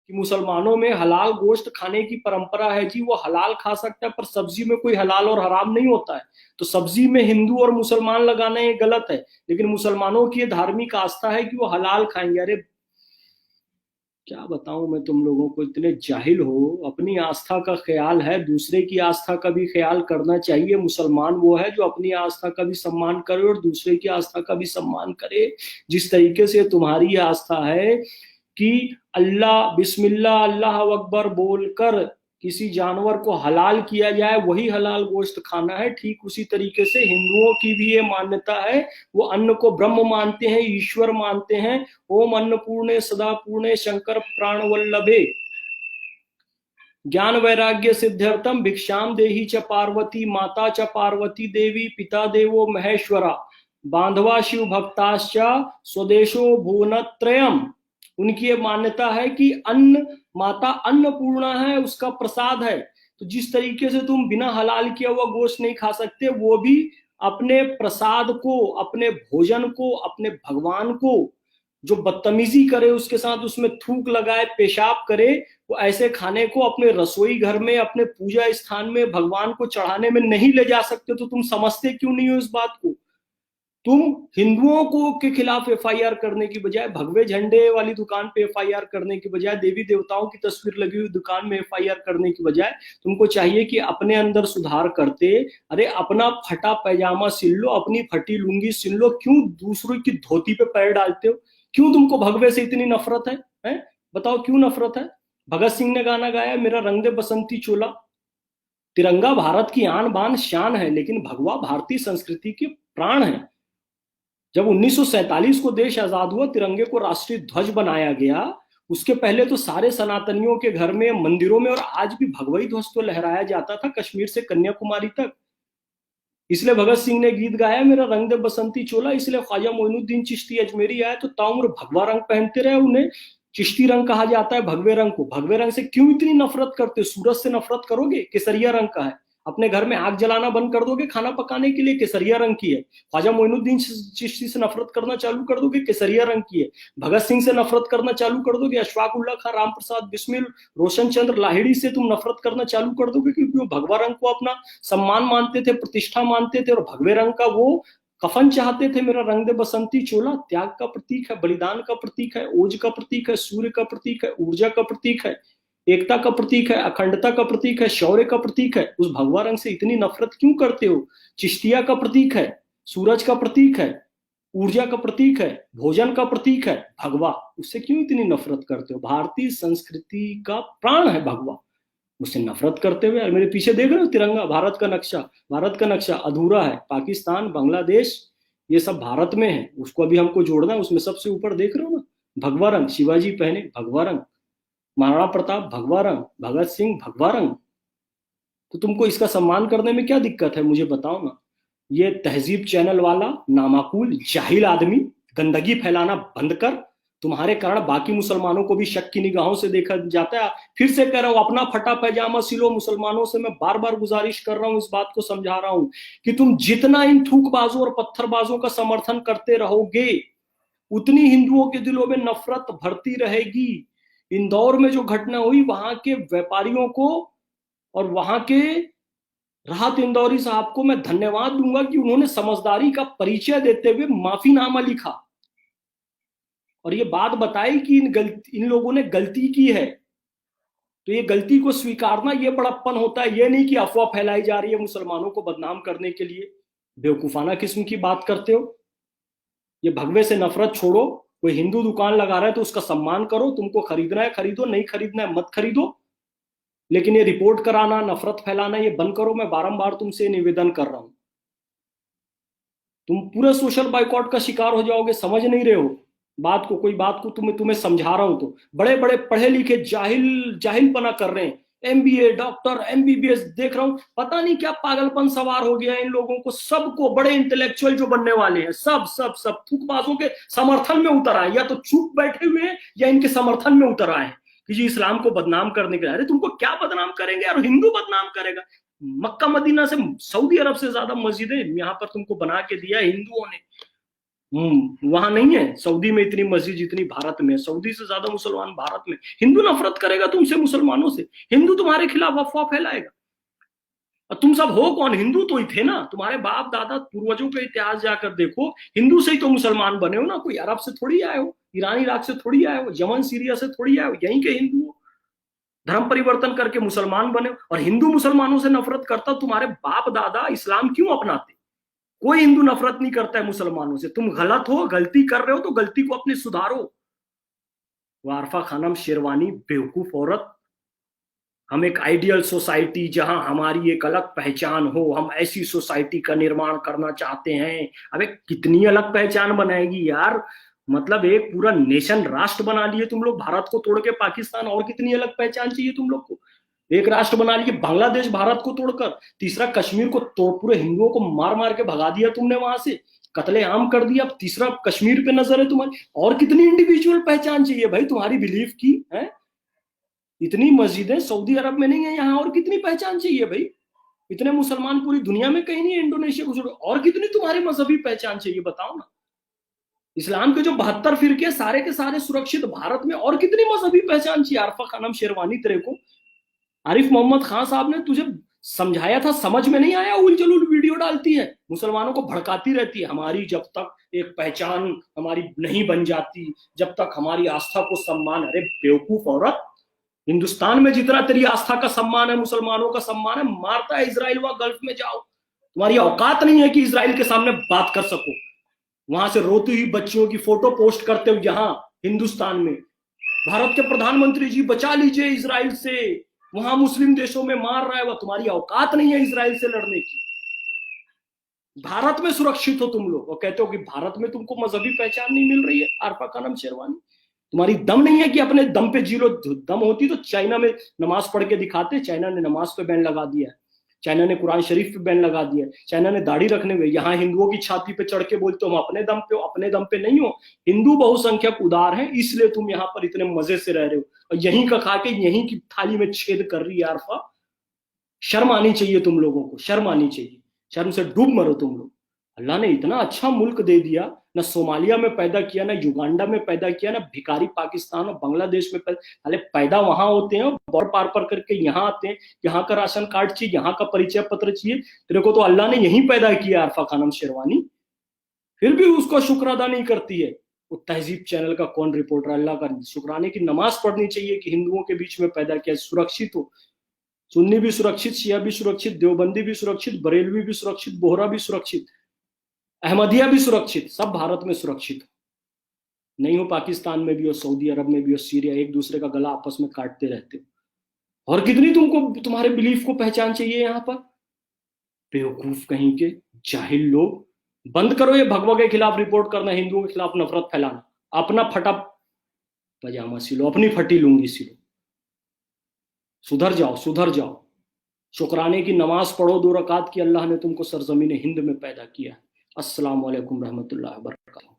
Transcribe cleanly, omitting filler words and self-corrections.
कि मुसलमानों में हलाल गोश्त खाने की परंपरा है जी, वो हलाल खा सकता है, पर सब्जी में कोई हलाल और हराम नहीं होता है। तो सब्जी में हिंदू और मुसलमान लगाना ये गलत है, लेकिन मुसलमानों की ये धार्मिक आस्था है कि वो हलाल खाएंगे। अरे क्या बताऊं मैं तुम लोगों को, इतने जाहिल हो। अपनी आस्था का ख्याल है, दूसरे की आस्था का भी ख्याल करना चाहिए। मुसलमान वो है जो अपनी आस्था का भी सम्मान करे और दूसरे की आस्था का भी सम्मान करे। जिस तरीके से तुम्हारी आस्था है कि अल्लाह बिस्मिल्लाह अल्लाह अकबर बोलकर किसी जानवर को हलाल किया जाए, वही हलाल गोश्त खाना है, ठीक उसी तरीके से हिंदुओं की भी ये मान्यता है। वो अन्न को ब्रह्म मानते हैं, ईश्वर मानते हैं। ओम अन्नपूर्णे सदा पूर्णे शंकर प्राण वल्लभे ज्ञान वैराग्य सिद्ध्यर्थम भिक्षाम देही च पार्वती माता च पार्वती देवी पिता देवो महेश्वरा बांधवा शिव भक्ताश्च स्वदेशो भुवनत्रयम। उनकी ये मान्यता है कि अन्न माता अन्नपूर्णा है, उसका प्रसाद है। तो जिस तरीके से तुम बिना हलाल किया हुआ गोश्त नहीं खा सकते, वो भी अपने प्रसाद को, अपने भोजन को, अपने भगवान को जो बदतमीजी करे उसके साथ, उसमें थूक लगाए, पेशाब करे, वो ऐसे खाने को अपने रसोई घर में, अपने पूजा स्थान में भगवान को चढ़ाने में नहीं ले जा सकते। तो तुम समझते क्यों नहीं हो इस बात को? तुम हिंदुओं को के खिलाफ एफआईआर करने की बजाय, भगवे झंडे वाली दुकान पे एफआईआर करने की बजाय, देवी देवताओं की तस्वीर लगी हुई दुकान में एफआईआर करने की बजाय, तुमको चाहिए कि अपने अंदर सुधार करते। अरे अपना फटा पैजामा सिल लो, अपनी फटी लुंगी सिल लो, क्यों दूसरों की धोती पे पैर डालते हो? क्यों तुमको भगवे से इतनी नफरत है? बताओ क्यों नफरत है? भगत सिंह ने गाना गाया, मेरा रंग दे बसंती चोला। तिरंगा भारत की आन बान शान है, लेकिन भगवा भारतीय संस्कृति के प्राण है। जब 1947 को देश आजाद हुआ, तिरंगे को राष्ट्रीय ध्वज बनाया गया। उसके पहले तो सारे सनातनियों के घर में, मंदिरों में, और आज भी भगवई ध्वज तो लहराया जाता था कश्मीर से कन्याकुमारी तक। इसलिए भगत सिंह ने गीत गाया, मेरा रंग दे बसंती चोला। इसलिए ख्वाजा मोइनुद्दीन चिश्ती अजमेरी आए तो ताउम्र भगवा रंग पहनते रहे। उन्हें चिश्ती रंग कहा जाता है, भगवे रंग को। भगवे रंग से क्यों इतनी नफरत करते? सूरज से नफरत करोगे? केसरिया रंग का है। अपने घर में आग जलाना बंद कर दोगे खाना पकाने के लिए? केसरिया रंग की है। ख्वाजा मोइनुद्दीन चिश्ती से नफरत करना चालू कर दोगे? केसरिया रंग की है। भगत सिंह से नफरत करना चालू कर दोगे? अशफाक उल्ला खां, राम प्रसाद बिस्मिल, रोशन चंद्र लाहिड़ी से तुम नफरत करना चालू कर दोगे? क्योंकि वो भगवा रंग को अपना सम्मान मानते थे, प्रतिष्ठा मानते थे, और भगवे रंग का वो कफन चाहते थे। मेरा रंग दे बसंती चोला त्याग का प्रतीक है, बलिदान का प्रतीक है, ओज का प्रतीक है, सूर्य का प्रतीक है, ऊर्जा का प्रतीक है, एकता का प्रतीक है, अखंडता का प्रतीक है, शौर्य का प्रतीक है। उस भगवा रंग से इतनी नफरत क्यों करते हो? चिश्तिया का प्रतीक है, सूरज का प्रतीक है, ऊर्जा का प्रतीक है, भोजन का प्रतीक है भगवा। उससे क्यों इतनी नफरत करते हो? भारतीय संस्कृति का प्राण है भगवा, उससे नफरत करते हुए। और मेरे पीछे देख रहे हो तिरंगा, भारत का नक्शा। भारत का नक्शा अधूरा है, पाकिस्तान, बांग्लादेश, ये सब भारत में है, उसको अभी हमको जोड़ना है। उसमें सबसे ऊपर देख रहे हो ना, भगवा रंग। शिवाजी पहने भगवा रंग, महाराणा प्रताप भगवा रंग, भगत सिंह भगवा रंग। तो तुमको इसका सम्मान करने में क्या दिक्कत है, मुझे बताओ ना। ये तहजीब चैनल वाला नामाकूल जाहिल आदमी, गंदगी फैलाना बंद कर। तुम्हारे कारण बाकी मुसलमानों को भी शक की निगाहों से देखा जाता है। फिर से कह रहा हूं, अपना फटा पैजामा सिलो। मुसलमानों से मैं बार बार गुजारिश कर रहा हूं, इस बात को समझा रहा हूं कि तुम जितना इन थूकबाजों और पत्थरबाजों का समर्थन करते रहोगे, उतनी हिंदुओं के दिलों में नफरत भरती रहेगी। इंदौर में जो घटना हुई, वहां के व्यापारियों को और वहां के राहत इंदौरी साहब को मैं धन्यवाद दूंगा कि उन्होंने समझदारी का परिचय देते हुए माफीनामा लिखा और ये बात बताई कि इन लोगों ने गलती की है। तो ये गलती को स्वीकारना, ये बड़प्पन होता है। ये नहीं कि अफवाह फैलाई जा रही है मुसलमानों को बदनाम करने के लिए। बेवकूफाना किस्म की बात करते हो। ये भगवे से नफरत छोड़ो। कोई हिंदू दुकान लगा रहा है तो उसका सम्मान करो। तुमको खरीदना है खरीदो, नहीं खरीदना है मत खरीदो, लेकिन ये रिपोर्ट कराना, नफरत फैलाना, ये बंद करो। मैं बारंबार तुमसे निवेदन कर रहा हूं। तुम पूरे सोशल बाइकॉट का शिकार हो जाओगे, समझ नहीं रहे हो बात को। कोई बात को तुम्हें समझा रहा हूं तो बड़े बड़े पढ़े लिखे जाहिलपना कर रहे हैं। एमबीए, डॉक्टर, एमबीबीएस देख रहा हूं, पता नहीं क्या पागलपन सवार हो गया इन लोगों को। सबको बड़े इंटेलेक्चुअल जो बनने वाले हैं, सब सब सब थूकबाजों के समर्थन में उतर आए। या तो चुप बैठे हुए हैं या इनके समर्थन में उतर आए कि जी इस्लाम को बदनाम करने के लिए। अरे तुमको क्या बदनाम करेंगे यार? हिंदू बदनाम करेगा? मक्का मदीना से, सऊदी अरब से ज्यादा मस्जिदें यहाँ पर तुमको बना के दिया हिंदुओं ने। वहां नहीं है सऊदी में इतनी मस्जिद जितनी भारत में है। सऊदी से ज्यादा मुसलमान भारत में। हिंदू नफरत करेगा तुमसे, मुसलमानों से। हिंदू तुम्हारे खिलाफ अफवाह फैलाएगा। और तुम सब हो कौन? हिंदू तो ही थे ना। तुम्हारे बाप दादा पूर्वजों का इतिहास जाकर देखो, हिंदू से ही तो मुसलमान बने हो ना। कोई अरब से थोड़ी आए हो, ईरान इराक से थोड़ी आए हो, यमन सीरिया से थोड़ी आए हो। यहीं के हिंदू हो, धर्म परिवर्तन करके मुसलमान बने हो। और हिंदू मुसलमानों से नफरत करता, तुम्हारे बाप दादा इस्लाम क्यों अपनाते? कोई हिंदू नफरत नहीं करता है मुसलमानों से। तुम गलत हो, गलती कर रहे हो तो गलती को अपने सुधारो। वारफा खानम शेरवानी बेवकूफ औरत। हम एक आइडियल सोसाइटी जहां हमारी एक अलग पहचान हो, हम ऐसी सोसाइटी का निर्माण करना चाहते हैं। अबे कितनी अलग पहचान बनाएगी यार? मतलब एक पूरा नेशन राष्ट्र बना लिए तुम लोग, भारत को तोड़ के पाकिस्तान। और कितनी अलग पहचान चाहिए तुम लोग को? एक राष्ट्र बना लिए बांग्लादेश भारत को तोड़कर। तीसरा कश्मीर को तोड़, पूरे हिंदुओं को मार मार के भगा दिया तुमने वहां से, कत्लेआम कर दिया। अब तीसरा कश्मीर पे नजर है तुम्हारी। और कितनी इंडिविजुअल पहचान चाहिए भाई तुम्हारी बिलीफ की है? इतनी मस्जिदें सऊदी अरब में नहीं है यहाँ, और कितनी पहचान चाहिए भाई? इतने मुसलमान पूरी दुनिया में कहीं नहीं है, इंडोनेशिया को छोड़ो। और कितनी तुम्हारी मजहबी पहचान चाहिए बताओ ना? इस्लाम के जो 72 फिरके सारे के सारे सुरक्षित भारत में, और कितनी मजहबी पहचान चाहिए? आरफा खानम शेरवानी तेरे को आरिफ मोहम्मद खान साहब ने तुझे समझाया था, समझ में नहीं आया? उल जलूल वीडियो डालती है, मुसलमानों को भड़काती रहती है। हमारी जब तक एक पहचान हमारी नहीं बन जाती, जब तक हमारी आस्था को सम्मान। अरे बेवकूफ औरत, हिंदुस्तान में जितना तेरी आस्था का सम्मान है, मुसलमानों का सम्मान है, मारता है इसराइल व गल्फ में जाओ। तुम्हारी औकात नहीं है कि इसराइल के सामने बात कर सको। वहां से रोती हुई बच्चियों की फोटो पोस्ट करते हो यहाँ हिंदुस्तान में। भारत के प्रधानमंत्री जी बचा लीजिए इसराइल से, वहां मुस्लिम देशों में मार रहा है वह। तुम्हारी औकात नहीं है इसराइल से लड़ने की। भारत में सुरक्षित हो तुम लोग और कहते हो कि भारत में तुमको मजहबी पहचान नहीं मिल रही है। आरफा खानम शेरवानी, तुम्हारी दम नहीं है कि अपने दम पे जी लो। दम होती तो चाइना में नमाज पढ़ के दिखाते। चाइना ने नमाज पे बैन लगा दिया है, चाइना ने कुरान शरीफ पे बैन लगा दिया है, चाइना ने दाढ़ी रखने में। यहाँ हिंदुओं की छाती पे चढ़ के बोलते हो हम अपने दम पे हो। अपने दम पे नहीं हो। हिंदू बहुसंख्यक उदार है, इसलिए तुम यहाँ पर इतने मजे से रह रहे हो और यहीं का खा के यहीं की थाली में छेद कर रही है। आरफा, शर्म आनी चाहिए तुम लोगों को, शर्म आनी चाहिए। शर्म से डूब मरो तुम लोग। अल्लाह ने इतना अच्छा मुल्क दे दिया, ना सोमालिया में पैदा किया, ना युगांडा में पैदा किया, ना भिखारी पाकिस्तान और बांग्लादेश में पैदा। पैदा वहां होते हैं, बॉर्डर पार पार करके यहाँ आते हैं। यहाँ का राशन कार्ड चाहिए, यहाँ का परिचय पत्र चाहिए। तेरे को तो अल्लाह ने यहीं पैदा किया आरफा खानम शेरवानी, फिर भी उसको शुक्र अदा नहीं करती है। वो तहजीब चैनल का कौन रिपोर्टर? अल्लाह का शुक्राने की नमाज पढ़नी चाहिए कि हिंदुओं के बीच में पैदा किया, सुरक्षित हो। सुन्नी भी सुरक्षित, शिया भी सुरक्षित, देवबंदी भी सुरक्षित, बरेलवी भी सुरक्षित, बोहरा भी सुरक्षित, अहमदिया भी सुरक्षित, सब भारत में सुरक्षित। नहीं हो पाकिस्तान में भी हो, सऊदी अरब में भी हो, सीरिया, एक दूसरे का गला आपस में काटते रहते हो। और कितनी तुमको तुम्हारे बिलीफ को पहचान चाहिए यहाँ पर? बेवकूफ कहीं के, जाहिल लोग। बंद करो ये भगवा के खिलाफ रिपोर्ट करना, हिंदुओं के खिलाफ नफरत फैलाना। अपना फटा पजामा सिलो, अपनी फटी लुंगी सिलो। सुधर जाओ, सुधर जाओ। शुक्राने की नमाज पढ़ो 2 रकात की। अल्लाह ने तुमको सरजमीन हिंद में पैदा किया। अस्सलाम वालेकुम रहमतुल्लाहि व बरकातहू।